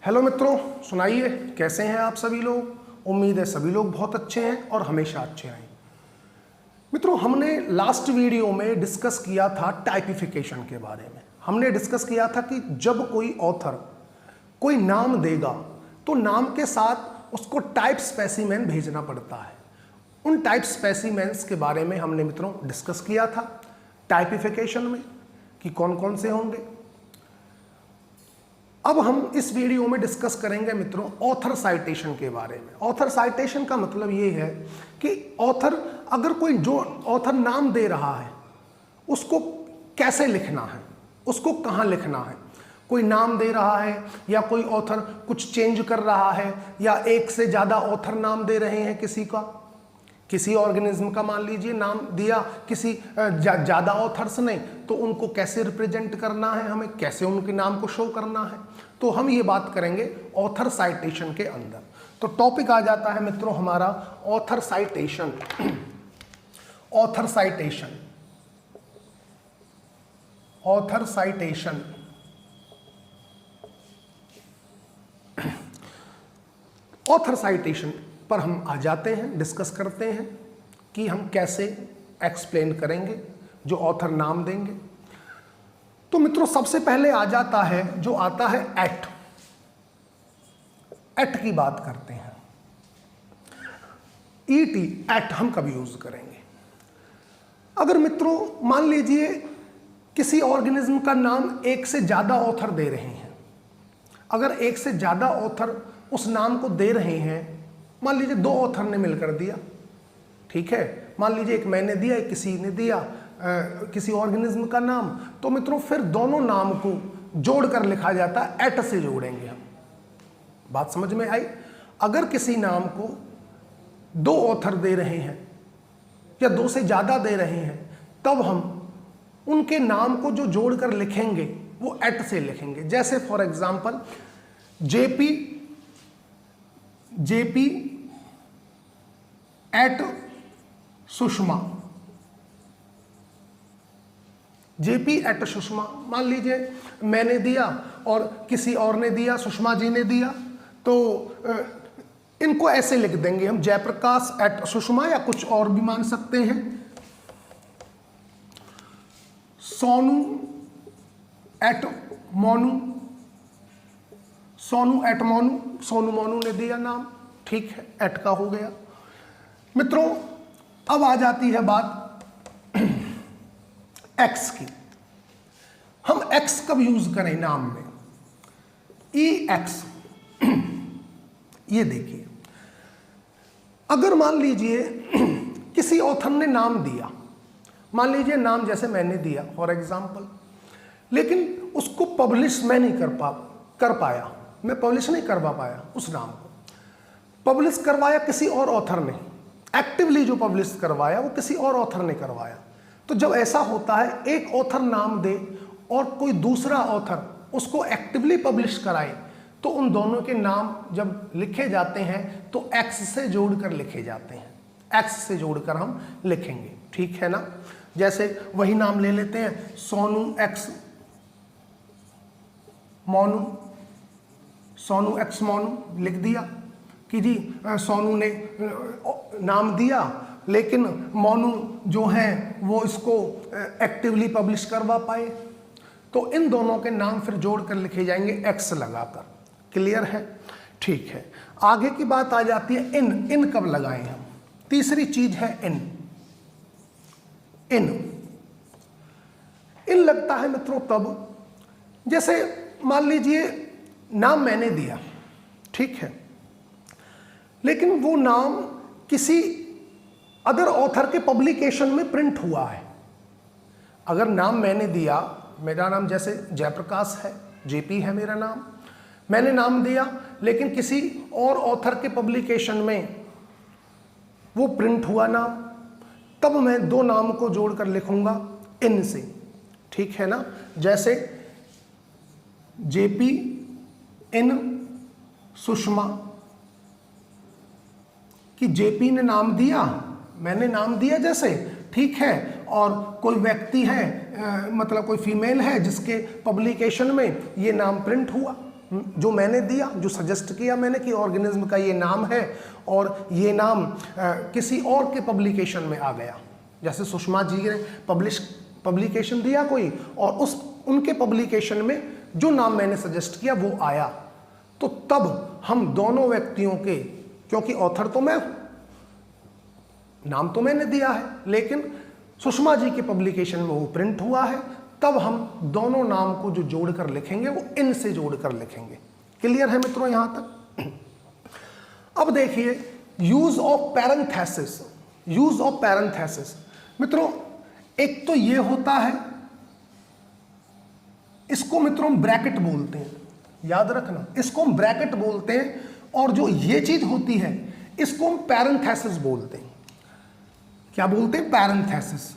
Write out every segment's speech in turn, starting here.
Hello मित्रों, सुनाइए कैसे हैं आप सभी लोग। उम्मीद है सभी लोग बहुत अच्छे हैं और हमेशा अच्छे रहें। मित्रों, हमने लास्ट वीडियो में डिस्कस किया था टाइपिफिकेशन के बारे में। हमने डिस्कस किया था कि जब कोई ऑथर कोई नाम देगा तो नाम के साथ उसको टाइप स्पेसिमेन भेजना पड़ता है। उन टाइप स्पेसिमेंस के बारे में हमने मित्रों डिस्कस किया था टाइपिफिकेशन में कि कौन कौन से होंगे। अब हम इस वीडियो में डिस्कस करेंगे मित्रों ऑथर साइटेशन के बारे में। ऑथर साइटेशन का मतलब ये है कि ऑथर अगर कोई जो ऑथर नाम दे रहा है उसको कैसे लिखना है, उसको कहाँ लिखना है। कोई नाम दे रहा है या कोई ऑथर कुछ चेंज कर रहा है या एक से ज़्यादा ऑथर नाम दे रहे हैं किसी का, किसी ऑर्गेनिज्म का मान लीजिए नाम दिया किसी ज़्यादा ऑथर्स ने, तो उनको कैसे रिप्रेजेंट करना है, हमें कैसे उनके नाम को शो करना है, तो हम ये बात करेंगे ऑथर साइटेशन के अंदर। तो टॉपिक आ जाता है मित्रों हमारा author citation. Author citation, author citation. Author citation पर हम आ जाते हैं, डिस्कस करते हैं कि हम कैसे एक्सप्लेन करेंगे जो ऑथर नाम देंगे। तो मित्रों सबसे पहले आ जाता है जो आता है एट। एट की बात करते हैं। ईटी एट हम कब यूज करेंगे? अगर मित्रों मान लीजिए किसी ऑर्गेनिज्म का नाम एक से ज्यादा ऑथर दे रहे हैं, अगर एक से ज्यादा ऑथर उस नाम को दे रहे हैं, मान लीजिए दो ऑथर ने मिलकर दिया, ठीक है, मान लीजिए एक मैंने दिया एक किसी ने दिया किसी ऑर्गेनिज्म का नाम, तो मित्रों फिर दोनों नाम को जोड़कर लिखा जाता है, एट से जोड़ेंगे हम। बात समझ में आई? अगर किसी नाम को दो ऑथर दे रहे हैं या दो से ज्यादा दे रहे हैं, तब हम उनके नाम को जो जोड़कर लिखेंगे वो एट से लिखेंगे। जैसे for example JP at Sushma, JP at Sushma मान लीजिए मैंने दिया और किसी और ने दिया, सुषमा जी ने दिया, तो इनको ऐसे लिख देंगे हम जयप्रकाश एट सुषमा, या कुछ और भी मान सकते हैं, सोनू एट मोनू, सोनू एट मोनू, सोनू मोनू ने दिया नाम, ठीक है, एट का हो गया। मित्रों अब आ जाती है बात एक्स की। हम एक्स कब यूज करें नाम में? ई एक्स। ये देखिए, अगर मान लीजिए किसी ऑथर ने नाम दिया, मान लीजिए नाम जैसे मैंने दिया फॉर एग्जांपल, लेकिन उसको पब्लिश मैं नहीं कर पाया, मैं पब्लिश नहीं करवा पाया उस नाम को, पब्लिश करवाया किसी और ऑथर ने, एक्टिवली जो पब्लिश करवाया वो किसी और ऑथर ने करवाया। तो जब ऐसा होता है एक ऑथर नाम दे और कोई दूसरा ऑथर उसको एक्टिवली पब्लिश कराए, तो उन दोनों के नाम जब लिखे जाते हैं तो एक्स से जोड़कर लिखे जाते हैं, एक्स से जोड़कर हम लिखेंगे, ठीक है ना। जैसे वही नाम ले लेते हैं, सोनू एक्स मोनू, सोनू एक्स मोनू लिख दिया कि जी सोनू ने नाम दिया लेकिन मोनू जो हैं वो इसको एक्टिवली पब्लिश करवा पाए, तो इन दोनों के नाम फिर जोड़कर लिखे जाएंगे एक्स लगाकर। क्लियर है? ठीक है। आगे की बात आ जाती है इन। इन कब लगाएं हम? तीसरी चीज है इन। इन लगता है मित्रों तब, जैसे मान लीजिए नाम मैंने दिया, ठीक है, लेकिन वो नाम किसी अदर ऑथर के पब्लिकेशन में प्रिंट हुआ है। अगर नाम मैंने दिया, मेरा नाम जैसे जयप्रकाश है, जेपी है मेरा नाम, मैंने नाम दिया लेकिन किसी और ऑथर के पब्लिकेशन में वो प्रिंट हुआ नाम, तब मैं दो नाम को जोड़कर लिखूंगा इन से, ठीक है ना। जैसे जेपी इन सुषमा, कि जेपी ने नाम दिया, मैंने नाम दिया जैसे, ठीक है, और कोई व्यक्ति है मतलब कोई फीमेल है जिसके पब्लिकेशन में ये नाम प्रिंट हुआ, जो मैंने दिया, जो सजेस्ट किया मैंने कि ऑर्गेनिज्म का ये नाम है और ये नाम किसी और के पब्लिकेशन में आ गया, जैसे सुषमा जी ने पब्लिकेशन दिया कोई और उनके पब्लिकेशन में जो नाम मैंने सजेस्ट किया वो आया, तो तब हम दोनों व्यक्तियों के, क्योंकि ऑथर तो मैं, नाम तो मैंने दिया है लेकिन सुषमा जी के पब्लिकेशन में वो प्रिंट हुआ है, तब हम दोनों नाम को जो जोड़कर लिखेंगे वो इन से जोड़कर लिखेंगे। क्लियर है मित्रों यहां तक? अब देखिए use of parenthesis. Use of parenthesis मित्रों, एक तो ये होता है, इसको मित्रों हम ब्रैकेट बोलते हैं, याद रखना, इसको हम ब्रैकेट बोलते हैं, और जो ये चीज होती है इसको हम पैरेंथेसिस बोलते हैं। क्या बोलते हैं? पैरेंथेसिस।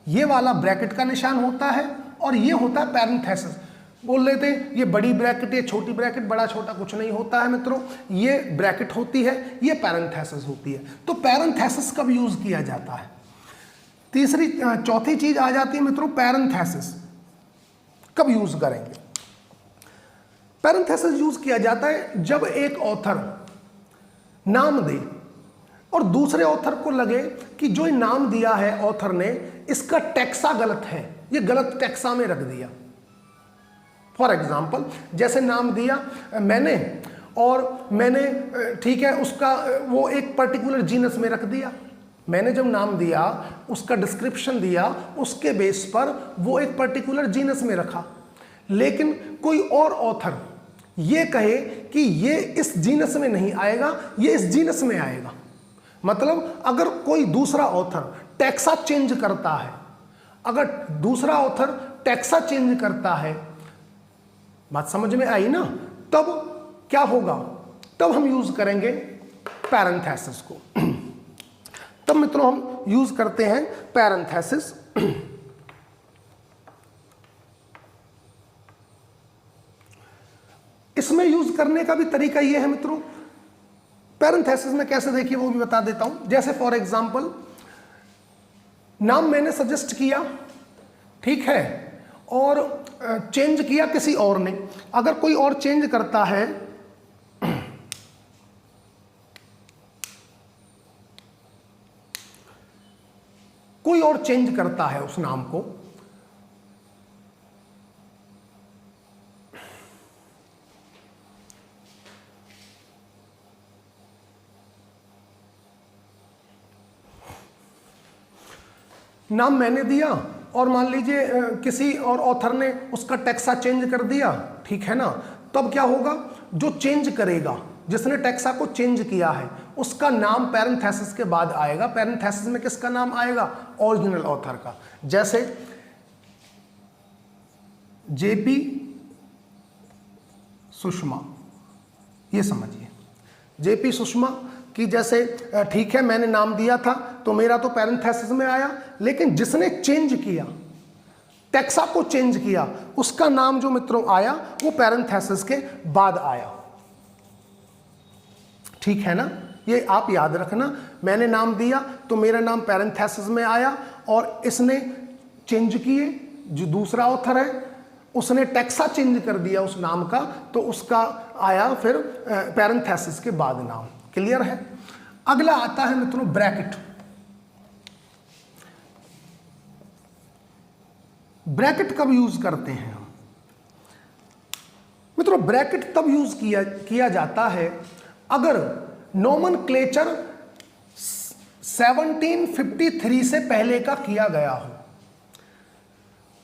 ये वाला ब्रैकेट का निशान होता है और ये होता है पैरेंथेसिस। बोल लेते हैं ये बड़ी ब्रैकेट, ये छोटी ब्रैकेट, बड़ा छोटा कुछ नहीं होता है मित्रों, ये ब्रैकेट होती है, ये पैरेंथेसिस होती है। तो पैरेंथेसिस कब यूज किया जाता है? चौथी चीज आ जाती है मित्रों, पैरेंथेसिस कब यूज करेंगे? पैरेंथेसिस यूज किया जाता है जब एक ऑथर नाम दे और दूसरे ऑथर को लगे कि जो नाम दिया है ऑथर ने, इसका टेक्सा गलत है, ये गलत टेक्सा में रख दिया। फॉर एग्जाम्पल, जैसे नाम दिया मैंने और मैंने, ठीक है, उसका वो एक पर्टिकुलर जीनस में रख दिया। मैंने जब नाम दिया, उसका डिस्क्रिप्शन दिया, उसके बेस पर वो एक पर्टिकुलर जीनस में रखा, लेकिन कोई और ऑथर ये कहे कि ये इस जीनस में नहीं आएगा, ये इस जीनस में आएगा। मतलब अगर कोई दूसरा ऑथर टेक्सा चेंज करता है, अगर दूसरा ऑथर टेक्सा चेंज करता है, बात समझ में आई ना, तब क्या होगा? तब हम यूज करेंगे पैरेंथेसिस को। तब मित्रों हम यूज करते हैं पैरेंथेसिस। इसमें यूज करने का भी तरीका यह है मित्रों, पैरेंथेसिस में कैसे, देखिए वो भी बता देता हूं। जैसे फॉर एग्जांपल नाम मैंने सजेस्ट किया, ठीक है, और चेंज किया किसी और ने। अगर कोई और चेंज करता है, कोई और चेंज करता है उस नाम को, नाम मैंने दिया और मान लीजिए किसी और ऑथर ने उसका टेक्सा चेंज कर दिया, ठीक है ना, तब क्या होगा? जो चेंज करेगा, जिसने टेक्सा को चेंज किया है, उसका नाम पैरेंथेसिस के बाद आएगा। पैरेंथेसिस में किसका नाम आएगा? ओरिजिनल ऑथर का। जैसे जेपी सुषमा, ये समझिए जेपी सुषमा कि जैसे ठीक है मैंने नाम दिया था तो मेरा तो पैरेंथेसिस में आया, लेकिन जिसने चेंज किया, टेक्सा को चेंज किया, उसका नाम जो मित्रों आया वो पैरेंथेसिस के बाद आया। ठीक है ना, ये आप याद रखना। मैंने नाम दिया तो मेरा नाम पैरेंथेसिस में आया, और इसने चेंज किए, जो दूसरा ऑथर है उसने टेक्सा चेंज कर दिया उस नाम का, तो उसका आया फिर पैरेंथेसिस के बाद नाम। क्लियर है? अगला आता है मित्रों ब्रैकेट। ब्रैकेट कब यूज करते हैं हम मित्रों? ब्रैकेट तब यूज किया जाता है अगर नोमेनक्लेचर 1753 से पहले का किया गया हो।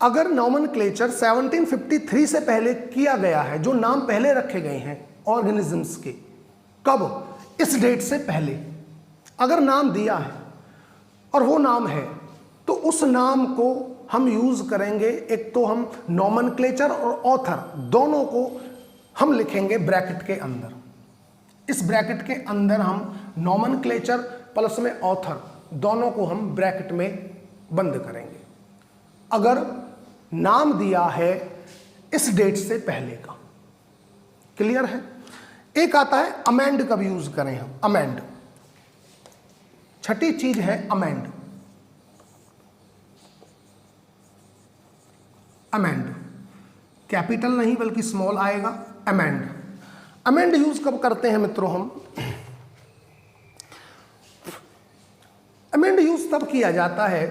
अगर नोमेनक्लेचर 1753 से पहले किया गया है, जो नाम पहले रखे गए हैं ऑर्गेनिजम्स के, कब? इस डेट से पहले अगर नाम दिया है और वो नाम है, तो उस नाम को हम यूज करेंगे। एक तो हम नोमेनक्लेचर और ऑथर दोनों को हम लिखेंगे ब्रैकेट के अंदर। इस ब्रैकेट के अंदर हम नोमेनक्लेचर प्लस में ऑथर दोनों को हम ब्रैकेट में बंद करेंगे अगर नाम दिया है इस डेट से पहले का। क्लियर है? एक आता है अमेंड। कब यूज करें हम? अमेंड। छठी चीज है अमेंड। अमेंड कैपिटल नहीं बल्कि स्मॉल आएगा, अमेंड। अमेंड यूज कब करते हैं मित्रों हम? अमेंड यूज तब किया जाता है,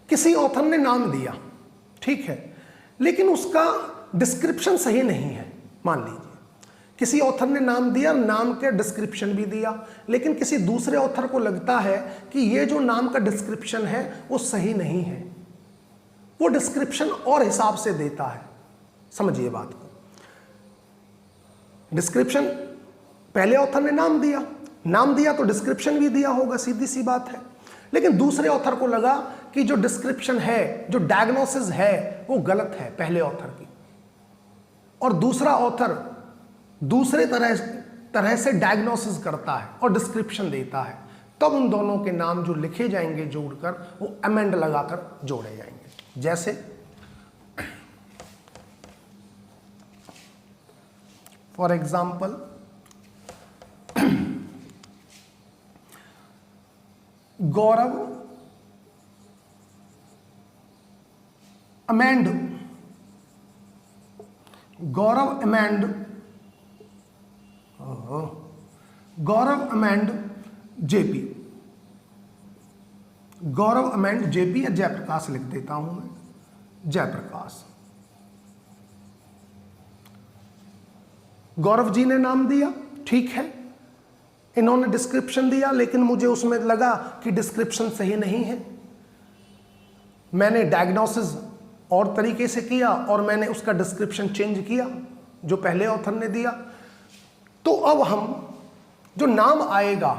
किसी ऑथर ने नाम दिया, ठीक है, लेकिन उसका डिस्क्रिप्शन सही नहीं है। मान लीजिए किसी ऑथर ने नाम दिया, नाम के डिस्क्रिप्शन भी दिया, लेकिन किसी दूसरे ऑथर को लगता है कि ये जो नाम का डिस्क्रिप्शन है वो सही नहीं है, वो डिस्क्रिप्शन और हिसाब से देता है। समझिए बात को। डिस्क्रिप्शन पहले ऑथर ने नाम दिया तो डिस्क्रिप्शन भी दिया होगा, सीधी सी बात है। लेकिन दूसरे ऑथर को लगा कि जो डिस्क्रिप्शन है, जो डायग्नोसिस है, वो गलत है पहले ऑथर की, और दूसरा ऑथर दूसरे तरह से डायग्नोसिस करता है और डिस्क्रिप्शन देता है, तब उन दोनों के नाम जो लिखे जाएंगे जोड़कर, वो अमेंड लगाकर जोड़े जाएंगे। जैसे for example Gaurav amend JP, Gaurav amend JP या जयप्रकाश लिख देता हूं मैं, जयप्रकाश। गौरव जी ने नाम दिया, ठीक है, इन्होंने डिस्क्रिप्शन दिया, लेकिन मुझे उसमें लगा कि डिस्क्रिप्शन सही नहीं है। मैंने डायग्नोसिस और तरीके से किया और मैंने उसका डिस्क्रिप्शन चेंज किया जो पहले ऑथर ने दिया। तो अब हम जो नाम आएगा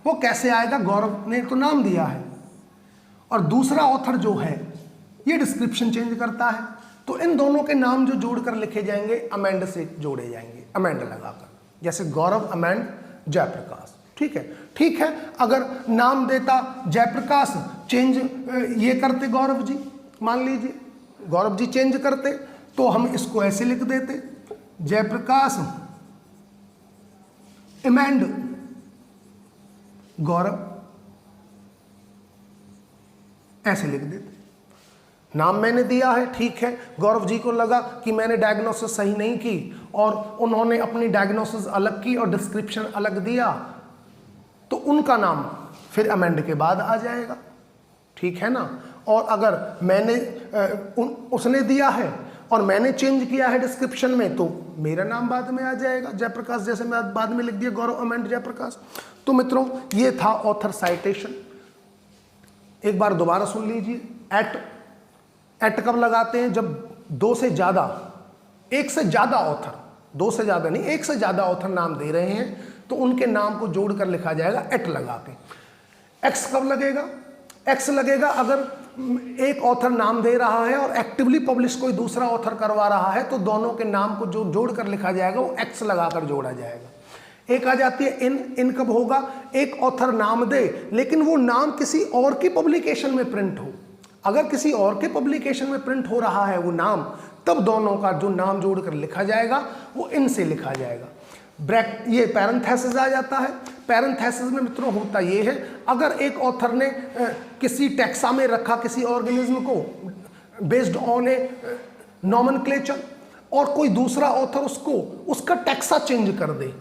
वो कैसे आएगा? गौरव ने तो नाम दिया है और दूसरा ऑथर जो है ये डिस्क्रिप्शन चेंज करता है, तो इन दोनों के नाम जो जोड़कर लिखे जाएंगे अमेंड से जोड़े जाएंगे, अमेंड लगाकर। जैसे गौरव अमेंड जयप्रकाश, ठीक है। अगर नाम देता जयप्रकाश, चेंज ये करते गौरव जी, मान लीजिए गौरव जी चेंज करते, तो हम इसको ऐसे लिख देते, जयप्रकाश अमेंड गौरव, ऐसे लिख देते। नाम मैंने दिया है, ठीक है, गौरव जी को लगा कि मैंने डायग्नोसिस सही नहीं की और उन्होंने अपनी डायग्नोसिस अलग की और डिस्क्रिप्शन अलग दिया, तो उनका नाम फिर अमेंड के बाद आ जाएगा, ठीक है ना। और अगर मैंने उसने दिया है और मैंने चेंज किया है डिस्क्रिप्शन में, तो मेरा नाम बाद में आ जाएगा, जयप्रकाश, जैसे मैं बाद में लिख दिया गौरव अमेंड जयप्रकाश। तो मित्रों ये था ऑथर साइटेशन। एक बार दोबारा सुन लीजिए। एट कब लगाते हैं? जब दो से ज्यादा, एक से ज्यादा ऑथर, दो से ज्यादा नहीं, एक से ज्यादा ऑथर नाम दे रहे हैं, तो उनके नाम को जोड़कर लिखा जाएगा एट लगा के। एक्स कब लगेगा? एक्स लगेगा अगर एक ऑथर नाम दे रहा है और एक्टिवली पब्लिश कोई दूसरा ऑथर करवा रहा है, तो दोनों के नाम को जो जोड़कर लिखा जाएगा वो एक्स लगाकर जोड़ा जाएगा। एक आ जाती है इन कब होगा? एक ऑथर नाम दे, लेकिन वो नाम किसी और की पब्लिकेशन में प्रिंट हो। अगर किसी और के पब्लिकेशन में प्रिंट हो रहा है वो नाम, तब दोनों का जो नाम जोड़कर लिखा जाएगा वो इन से लिखा जाएगा। ये पैरेंथेसिस आ जाता है। पैरेंथेसिस में मित्रों होता ये है, अगर एक ऑथर ने किसी टैक्सा में रखा किसी ऑर्गेनिज्म को बेस्ड ऑन ए नॉमेनक्लेचर, और कोई दूसरा ऑथर उसका टैक्सा चेंज कर दे,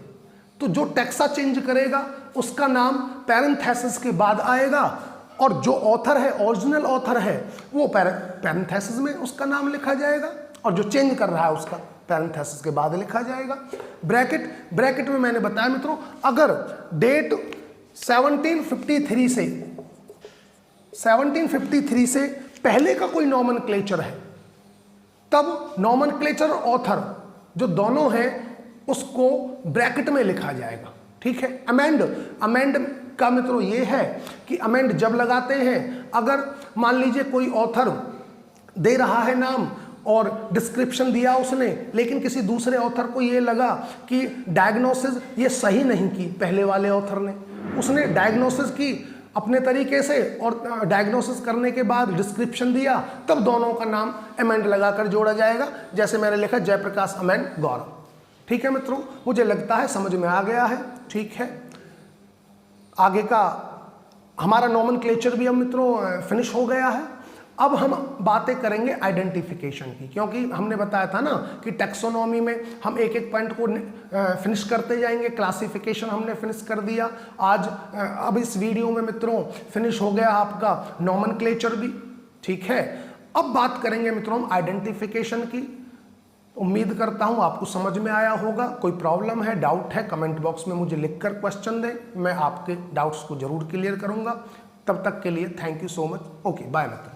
तो जो टैक्सा चेंज करेगा उसका नाम पैरेंथेसिस के बाद आएगा, और जो ऑथर है, ओरिजिनल ऑथर है, वो पैरेंथेसिस में उसका नाम लिखा जाएगा, और जो चेंज कर रहा है उसका पैरेंथेसिस के बाद लिखा जाएगा। ब्रैकेट में मैंने बताया मित्रों, अगर डेट 1753 से पहले का कोई नॉमेनक्लेचर है, तब नॉमेनक्लेचर और ऑथर जो दोनों हैं उसको ब्रैकेट में लिखा जाएगा, ठीक है। अमेंड का मित्रों ये है कि अमेंड जब लगाते हैं, अगर मान लीजिए कोई ऑथर दे रहा है नाम और डिस्क्रिप्शन दिया उसने, लेकिन किसी दूसरे ऑथर को ये लगा कि डायग्नोसिस ये सही नहीं की पहले वाले ऑथर ने, उसने डायग्नोसिस की अपने तरीके से और डायग्नोसिस करने के बाद डिस्क्रिप्शन दिया, तब दोनों का नाम अमेंड लगाकर जोड़ा जाएगा। जैसे मैंने लिखा जयप्रकाश अमेंड गौरव, ठीक है मित्रों। मुझे लगता है समझ में आ गया है, ठीक है। आगे का हमारा नॉमेनक्लेचर भी अब मित्रों फिनिश हो गया है। अब हम बातें करेंगे आइडेंटिफिकेशन की, क्योंकि हमने बताया था ना कि टैक्सोनॉमी में हम एक एक पॉइंट को फिनिश करते जाएंगे। क्लासिफिकेशन हमने फिनिश कर दिया आज। अब इस वीडियो में मित्रों फिनिश हो गया आपका नॉमेनक्लेचर भी, ठीक है। अब बात करेंगे मित्रों हम आइडेंटिफिकेशन की। उम्मीद करता हूं आपको समझ में आया होगा। कोई प्रॉब्लम है, डाउट है, कमेंट बॉक्स में मुझे लिखकर क्वेश्चन दें, मैं आपके डाउट्स को जरूर क्लियर करूंगा। तब तक के लिए thank you so much. Okay, bye मित्रों।